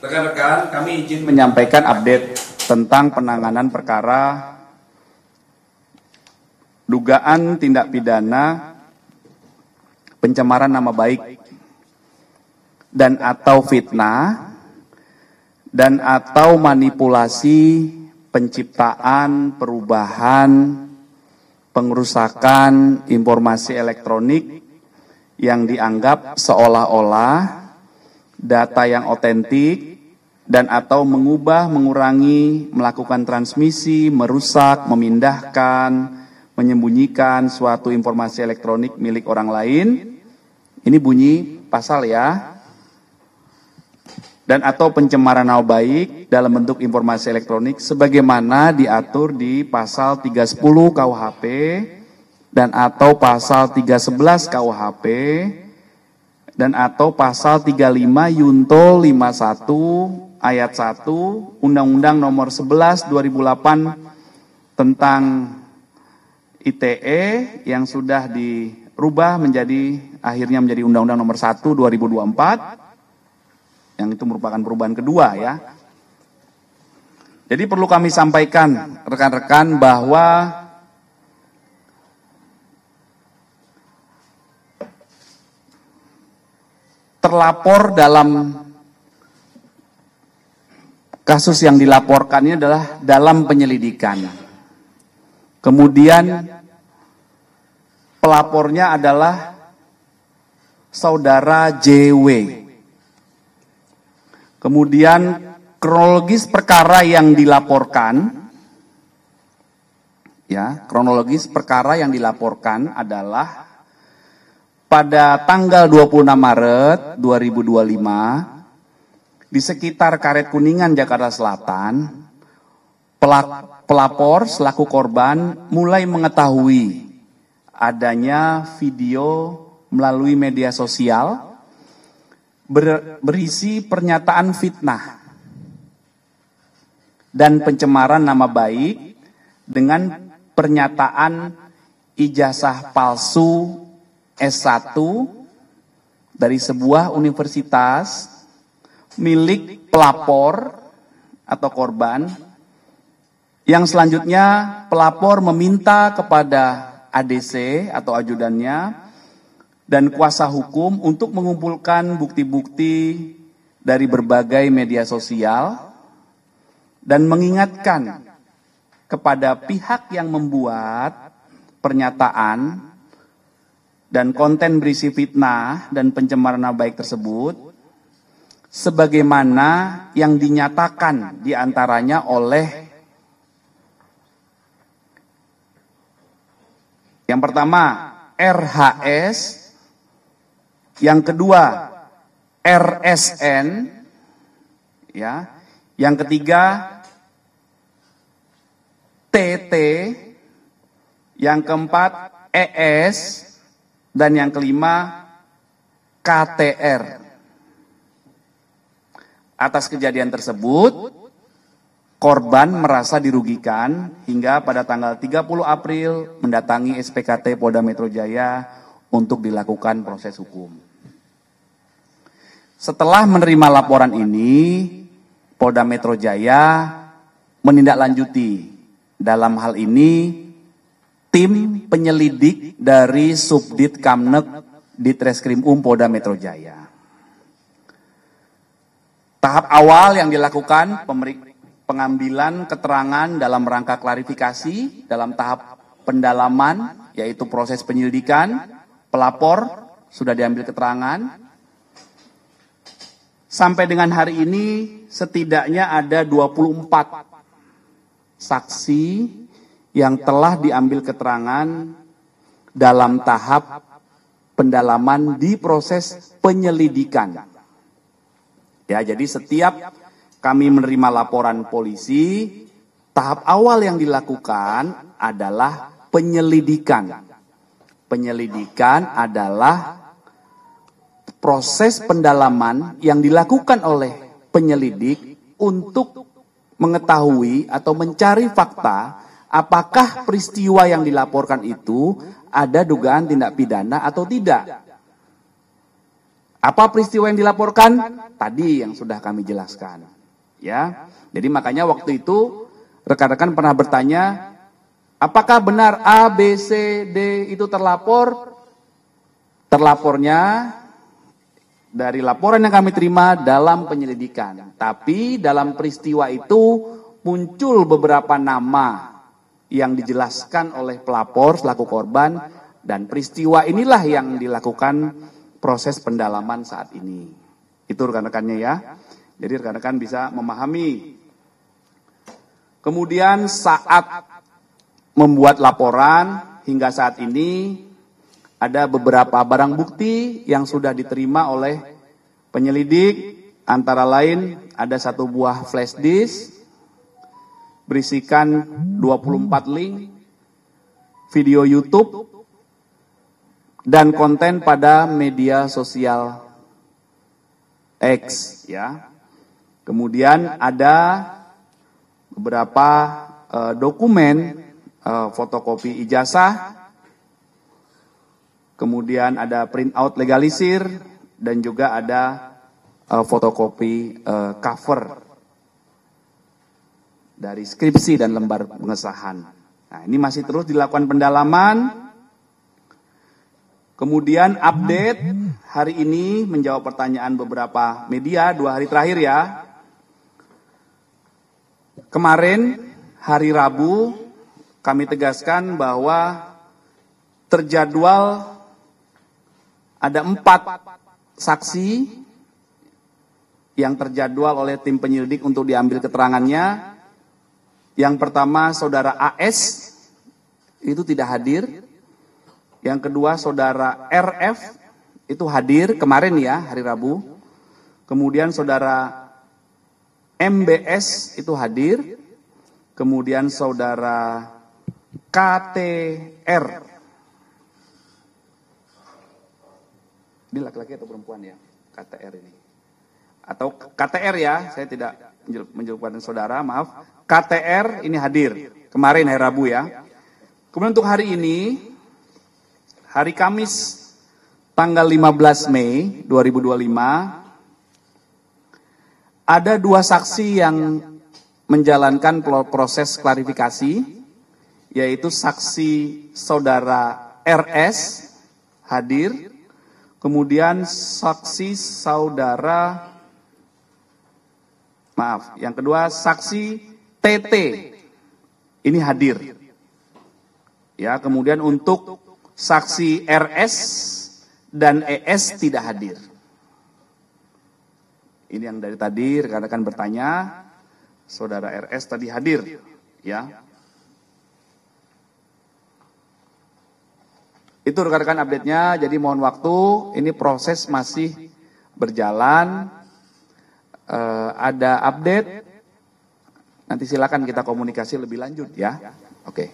Rekan-rekan, kami izin menyampaikan update tentang penanganan perkara dugaan tindak pidana pencemaran nama baik dan atau fitnah dan atau manipulasi penciptaan, perubahan, pengerusakan informasi elektronik yang dianggap seolah-olah data yang otentik dan atau mengubah, mengurangi, melakukan transmisi, merusak, memindahkan, menyembunyikan suatu informasi elektronik milik orang lain. Ini bunyi pasal ya. Dan atau pencemaran nama baik dalam bentuk informasi elektronik sebagaimana diatur di pasal 310 KUHP dan atau pasal 311 KUHP dan atau pasal 35 Yunto 51 ayat 1 Undang-Undang Nomor 11 2008 tentang ITE yang sudah dirubah akhirnya menjadi Undang-Undang Nomor 1 2024 yang itu merupakan perubahan kedua ya. Jadi perlu kami sampaikan rekan-rekan bahwa terlapor dalam kasus yang dilaporkannya adalah dalam penyelidikan. Kemudian pelapornya adalah saudara JW. Kemudian kronologis perkara yang dilaporkan, ya, kronologis perkara yang dilaporkan adalah pada tanggal 26 Maret 2025 di sekitar Karet Kuningan, Jakarta Selatan, pelapor selaku korban mulai mengetahui adanya video melalui media sosial berisi pernyataan fitnah dan pencemaran nama baik dengan pernyataan ijazah palsu S1 dari sebuah universitas milik pelapor atau korban, yang selanjutnya pelapor meminta kepada ADC atau ajudannya dan kuasa hukum untuk mengumpulkan bukti-bukti dari berbagai media sosial dan mengingatkan kepada pihak yang membuat pernyataan dan konten berisi fitnah dan pencemaran nama baik tersebut sebagaimana yang dinyatakan diantaranya oleh yang pertama RHS, yang kedua RSN, ya, yang ketiga TT, yang keempat ES, dan yang kelima KTR. Atas kejadian tersebut, korban merasa dirugikan hingga pada tanggal 30 April mendatangi SPKT Polda Metro Jaya untuk dilakukan proses hukum. Setelah menerima laporan ini, Polda Metro Jaya menindaklanjuti. Dalam hal ini, tim penyelidik dari Subdit Kamnek Ditreskrim Polda Metro Jaya. Tahap awal yang dilakukan pengambilan keterangan dalam rangka klarifikasi dalam tahap pendalaman, yaitu proses penyelidikan, pelapor sudah diambil keterangan. Sampai dengan hari ini setidaknya ada 24 saksi yang telah diambil keterangan dalam tahap pendalaman di proses penyelidikan. Ya, jadi setiap kami menerima laporan polisi, tahap awal yang dilakukan adalah penyelidikan. Penyelidikan adalah proses pendalaman yang dilakukan oleh penyelidik untuk mengetahui atau mencari fakta apakah peristiwa yang dilaporkan itu ada dugaan tindak pidana atau tidak. Apa peristiwa yang dilaporkan? Tadi yang sudah kami jelaskan. Ya, jadi makanya waktu itu rekan-rekan pernah bertanya, apakah benar A, B, C, D itu terlapor? Terlapornya dari laporan yang kami terima dalam penyelidikan. Tapi dalam peristiwa itu muncul beberapa nama yang dijelaskan oleh pelapor selaku korban, dan peristiwa inilah yang dilakukan proses pendalaman saat ini. Itu rekan-rekannya ya. Jadi rekan-rekan bisa memahami. Kemudian saat membuat laporan hingga saat ini ada beberapa barang bukti yang sudah diterima oleh penyelidik, antara lain ada satu buah flash disk berisikan 24 link video YouTube dan konten pada media sosial X ya. Kemudian ada beberapa dokumen fotokopi ijazah, kemudian ada printout legalisir, dan juga ada fotokopi cover dari skripsi dan lembar pengesahan. Nah, ini masih terus dilakukan pendalaman. Kemudian update hari ini menjawab pertanyaan beberapa media 2 hari terakhir ya. Kemarin hari Rabu kami tegaskan bahwa terjadwal ada 4 saksi yang terjadwal oleh tim penyelidik untuk diambil keterangannya. Yang pertama saudara AS itu tidak hadir. Yang kedua saudara RF itu hadir kemarin ya, hari Rabu. Kemudian saudara MBS itu hadir. Kemudian saudara KTR. Ini laki-laki atau perempuan ya? KTR ini. Atau KTR ya, saya tidak menjawabkan saudara, maaf. KTR ini hadir kemarin hari Rabu ya. Kemudian untuk hari ini, hari Kamis tanggal 15 Mei 2025, ada 2 saksi yang menjalankan proses klarifikasi, yaitu saksi saudara RS hadir, kemudian saksi saudara, maaf, yang kedua saksi TT ini hadir. Ya, kemudian untuk saksi RS dan ES tidak hadir. Ini yang dari tadi rekan-rekan bertanya, saudara RS tadi hadir, ya. Itu rekan-rekan update-nya, jadi mohon waktu, ini proses masih berjalan, ada update, nanti silakan kita komunikasi lebih lanjut ya. Oke.